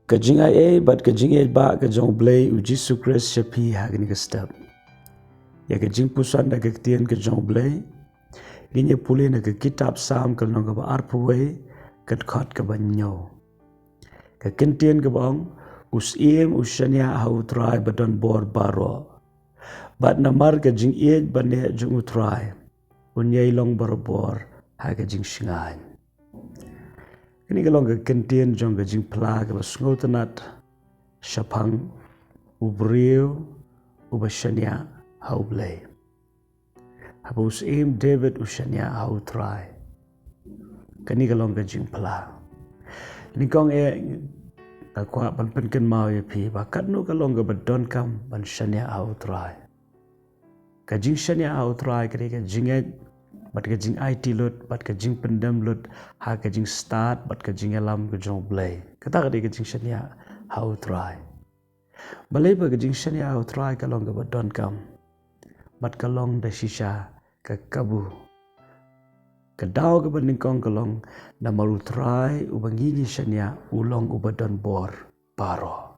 Kajing ai bat kajing ba ka jong blei u Jesus Christ shapi hagni ka step. Ya ka jingpuson da ka ktien ka jong blei. Ginya puli na ka kitab sam ka nong ka ba arpuwe ka khot ka ba nyo. Ka kentien ka bang usim shaniah hau Trai badon bor baro. Bat namar ka jing bane jung Trai. Unyai long bor ha ka jing shingan. Ini kalau ke kentien jong ke jing pla ke basngo tenat shapang u briew u shaniah U Blei. Habus David u shaniah hau Trai. Kani kalau ke jing pla. Ini kong kakwa pan mau ya pi bakat nu kalau ke badon kam ban shaniah hau Trai. Ka jing shaniah hau Trai ke jing bat ka jing IT lut, bat ka jing pendam lut, ha ka jing start, bat ka jing alam ka jong blei. Kata ka ka jing shaniah hau Trai. Balai ba ka jing shaniah hau Trai ka long ka badon kam. Bat ka long da shisha ka kabu. Ka daw ka banding kong ka long na maru Trai u bangingi shaniah ulong u badon bor paro.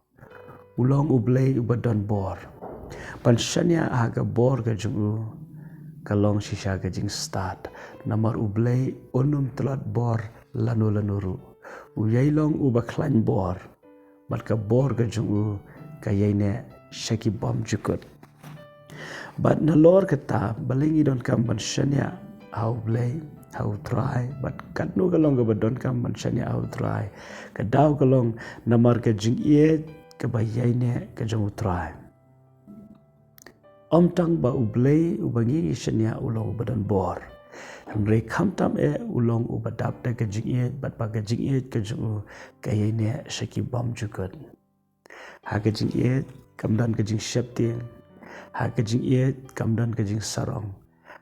Ulong u blei u badon bor. Pan shaniah ha ka bor ka jong u kalong shisha ka jing start namar U Blei onum telat bor lanuru u yailong u baklan bor bat ka bor ka jung u ka yaine shaki bom jukut bat na lor kata balingi don kam ban shaniah hau Blei hau Trai bat katnu kalong ka badon kam ban shaniah hau Trai ka daw kalong namar ka jing ka ba yaine ka jung Trai. Om tang ba U Blei u bangi shaniah ulong badan bor. Hamre kham tam ulong u badap da ka jing bat ba ka jing ka jung ka yene shaki bom jukut. Ha ka jing kam dan ka jing shep tiang. Ha ka jing kam dan ka jing sarong.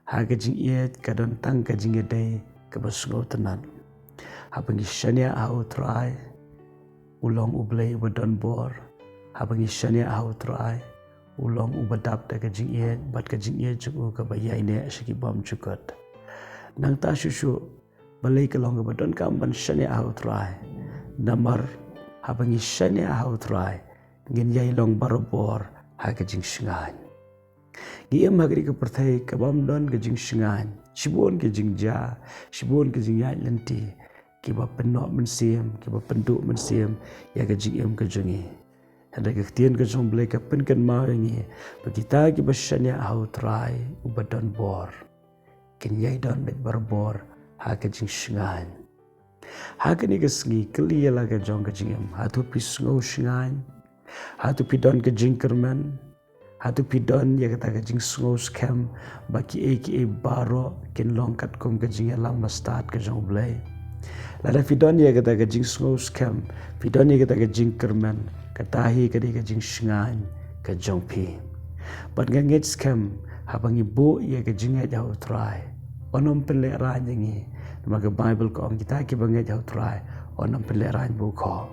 Ha ka jing ka dan tang ka jing dai ka basngo tenan. Ha bangi shaniah hau Trai ulong U Blei badan bor. Ha bangi shaniah hau Trai ulong u badap da ka jing bat ka jing jung ka ba yaine shaki bom jukut. Nang ta shushu balai ka long ka badon kam ban shaniah hau Trai. Namar ha bangi shaniah hau Trai ngin yai long barobor ha ka jing shingan. Giem hagri ka perthai ka bom don ka jing shingan. Shibon ka jing ja, shibon ka jing yai lenti. Ki ba penok mensim, ki ba penduk mensim ya ka jing ka jungi. Hendak ktien ka jong blei ka penkan mau ngi bagita ki ba shaniah hau Trai u badon bor. Ken yai don bet barbor ha ka jing shingan. Ha ka ni ka sngi kli la ka jong ka jing ha tu pi sngo shingan. Ha tu pi don ka jing kerman. Ha tu pi don ya ka jing sngo scam baki ki baro ken long kat kom ka jing alam start ka jong blei. Lada fidon ya ka jing sngo scam. Fidon ya ka jing kerman. Katahi ka di ka jing shingan ka jong pi. Bat ngangit scam habang ibu ya ka jing hau Trai. Onom pele ran yangi. Maga Bible ko ang kita ki banget hau Trai. Onom pele ran bu ko.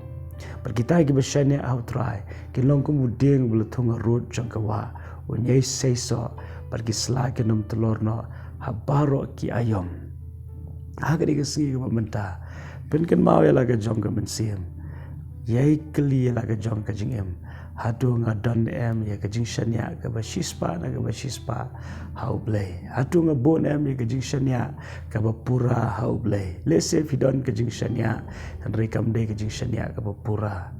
Bat kita ki ba shaniah hau Trai. Kilong ko muding bulatung road jong kawa. Unyay say so. Bat ki sla ki nom telor no. Habaro ki ayom. Haga di ka singi ka mamenta. Pinkan mau ya laga jong ka mensim. Yai kli la ka jong ka jing hadu nga don ya ka jing shaniah ka ba shispa na ka ba shispa hau Blei hadu nga bon ya ka jing shaniah ka ba pura hau Blei lese fidon ka jing shaniah han rekam de ka jing shaniah ka ba pura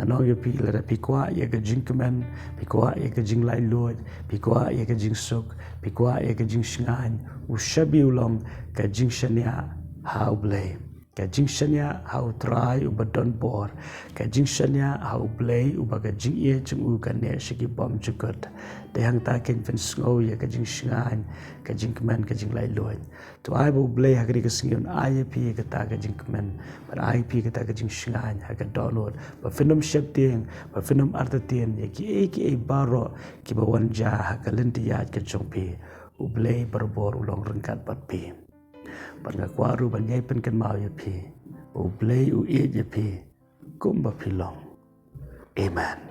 ngano ya pi la pi kwa ya ka jing kemen pi kwa ya ka jing lai lod pi kwa ya ka jing suk pi kwa ya ka jing shingan ushabi ulong ka jing shaniah hau Blei. Ka jing shaniah hau Trai u badon bor. Ka jing shaniah hau Blei u baga jing jung u ka ne shiki bom jukut. Dehang ta ken fen sngo ya ka jing shingan. Ka jing kemen ka jing lai loy. Tu ai bu Blei hagri ka singion ai pi ka ta ka jing kemen. But ai pi ka ta ka jing shingan ha ka download. Ba finom shep tiang. Ba finom arta tiang. Ya ki baro ki ba wanja ha ka lenti ya ka jong pi. U Blei barbor ulong rengkat bat pi. Ban nga kwaru ban yai pen kan mau ya pi. U Blei u ya pi. Kumba pilong. Amen.